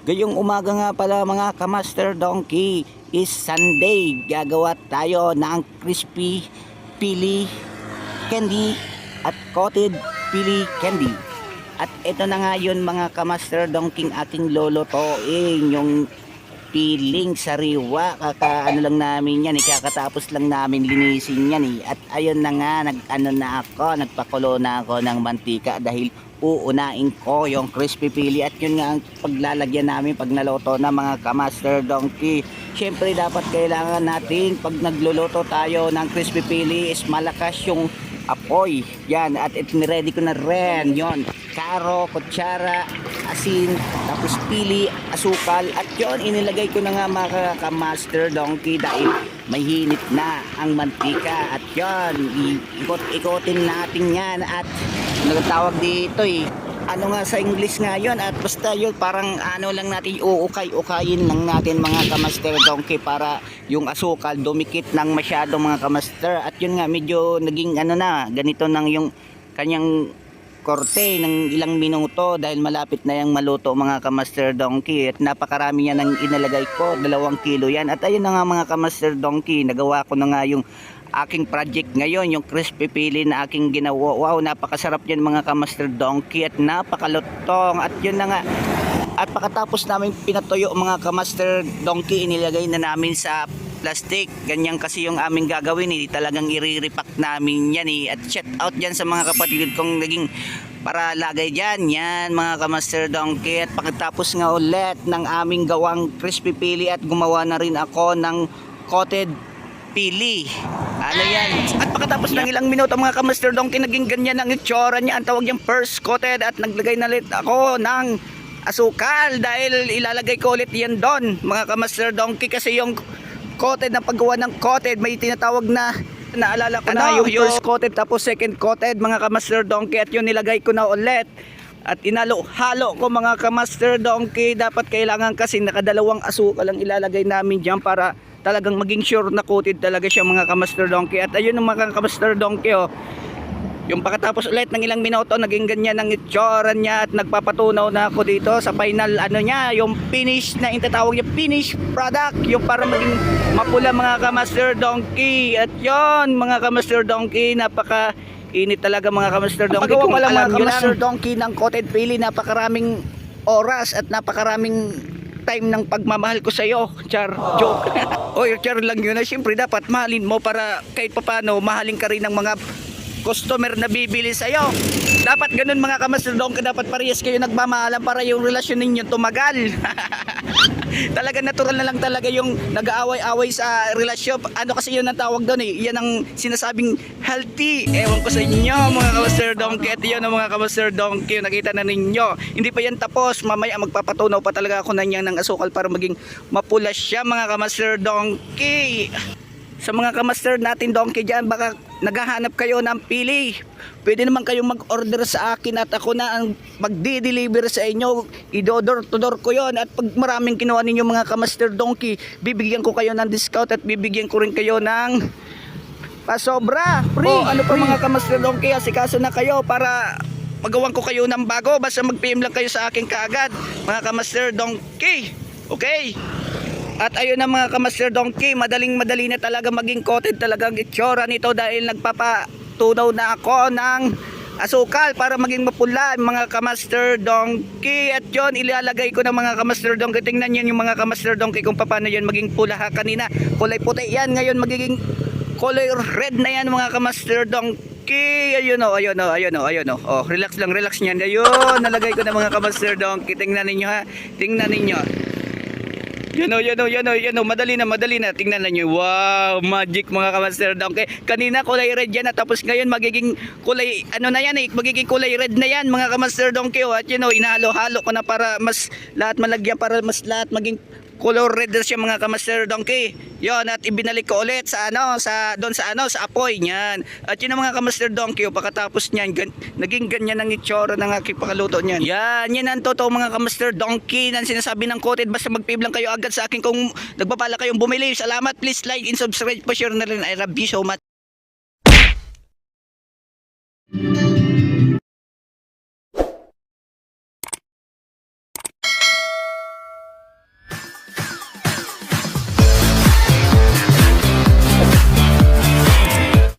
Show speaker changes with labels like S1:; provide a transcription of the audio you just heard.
S1: Gayong umaga nga pala mga kamaster donkey is Sunday. Gagawa tayo ng crispy pili candy at coated pili candy. At ito na nga yun mga kamaster donkey ating lolotoin. Yung piling sariwa. Ano lang namin yan. Kakatapos lang namin linisin yan. At ayun na nga, nagpakulo na ako ng mantika dahil uunain ko yung crispy pili at yun nga ang paglalagyan namin pag naloto na mga kamaster donkey. Syempre dapat kailangan natin pag nagluluto tayo ng crispy pili is malakas yung apoy. Yan, at ready ko na rin yon, karo, kutsara, asin, tapos pili, asukal, at yon inilagay ko na nga mga kamaster donkey dahil may hinit na ang mantika. At yon, ikot-ikotin natin yan at nagtawag dito ano nga sa English nga yun, at basta yun parang ano lang natin, uukay-ukayin lang natin mga kamaster donkey para yung asukal dumikit ng masyado mga kamaster. At yun nga medyo naging ganito nang yung kanyang korte ng ilang minuto dahil malapit na yung maluto mga kamaster donkey. At napakarami yan ang inalagay ko, 2 kilo yan. At ayun na nga mga kamaster donkey, nagawa ko na nga yung aking project ngayon, yung crispy pili na aking ginawa. Wow, napakasarap yan mga kamaster donkey at napakalutong. At yun na nga, at pagkatapos namin pinatuyo mga kamaster donkey, inilagay na namin sa plastic. Ganyan kasi yung aming gagawin, talagang i-repack namin yan At shout out dyan sa mga kapatid kong naging para lagay dyan yan mga kamaster donkey. At pagkatapos nga ulit ng aming gawang crispy pili at gumawa na rin ako ng coated pili. Ano yan? At pagkatapos ng ilang minuto mga kamaster donkey, naging ganyan ang itsura niya. Ang tawag niyang first coated. At naglagay na ulit ako ng asukal dahil ilalagay ko ulit yan doon mga kamaster donkey. Kasi yung coated, na paggawa ng coated, may tinatawag na, naalala ko na yung first coated tapos second coated mga kamaster donkey. At yun nilagay ko na ulit at inalo-halo ko mga kamaster donkey. Dapat kailangan kasi nakadalawang asukal ang ilalagay namin dyan para talagang maging sure na coated talaga siya mga kamaster donkey. At ayun mga kamaster donkey yung pagkatapos ulit ng ilang minuto, naging ganyan ang itsura niya. At nagpapatunaw na ako dito sa final niya, yung finish na itatawag niya finish product, yung para maging mapula mga kamaster donkey. At yon mga kamaster donkey, napaka init talaga mga kamaster donkey. Paggawa pa lang mga kamaster donkey ng coated pili, napakaraming oras at napakaraming time ng pagmamahal ko sa iyo. Char, joke. Oy, char lang yun. Siyempre dapat mahalin mo para kahit papano mahalin ka rin ng mga customer na bibili sa iyo. Dapat ganun mga kamaster donkey, dapat parehas kayo nagmamahalan para yung relasyon ninyo tumagal. Talaga natural na lang talaga yung nag-aaway-away sa relasyon. Ano kasi yun ang tawag doon yan ang sinasabing healthy. Ewan ko sa inyo mga kamaster donkey. At yun ang mga kamaster donkey, nakita na ninyo. Hindi pa yan tapos, mamaya magpapatunaw pa talaga ako na niyan ng asukal para maging mapula siya mga kamaster donkey. Sa mga kamaster natin donkey dyan, baka naghahanap kayo ng pili, pwede naman kayong mag-order sa akin at ako na ang magdi-deliver sa inyo. I-door to door ko yon. At pag maraming kinuha ninyo mga kamaster donkey, bibigyan ko kayo ng discount at bibigyan ko rin kayo ng pasobra free. Ano pa mga kamaster donkey, asikaso na kayo para magawan ko kayo ng bago. Basta mag-PM lang kayo sa akin kaagad mga kamaster donkey. Okay? At ayun na mga kamaster donkey, madaling-madali na talaga maging coated talagang itsura nito dahil nagpapatunaw na ako ng asukal para maging mapula mga kamaster donkey. At yun, ilalagay ko ng mga kamaster donkey. Tingnan nyo yung mga kamaster donkey kung paano yun maging pula. Kanina kulay puti yan, ngayon magiging kulay red na yan mga kamaster donkey. Ayun relax lang, relax nyan. Ayun, nalagay ko na mga kamaster donkey. Tingnan ninyo ha, tingnan ninyo. Yan o, madali na, tingnan na nyo. Wow, magic mga kamaster donkey. Kanina kulay red yan at tapos ngayon magiging kulay, magiging kulay red na yan mga kamaster donkey. At inahalo-halo ko na para mas lahat malagyan, para mas lahat maging color red na siya mga kamaster donkey. Yon, at ibinalik ko ulit sa sa apoy niyan. At yun ang mga kamaster donkey, pagkatapos niyan naging ganyan ang itsura ng aking pakaluto niyan. Yan ang totoo mga kamaster donkey na sinasabi ng coated. Basta mag-PM lang kayo agad sa akin kung nagbabala kayong bumili. Salamat, please like and subscribe, pa-share na rin. I love you so much.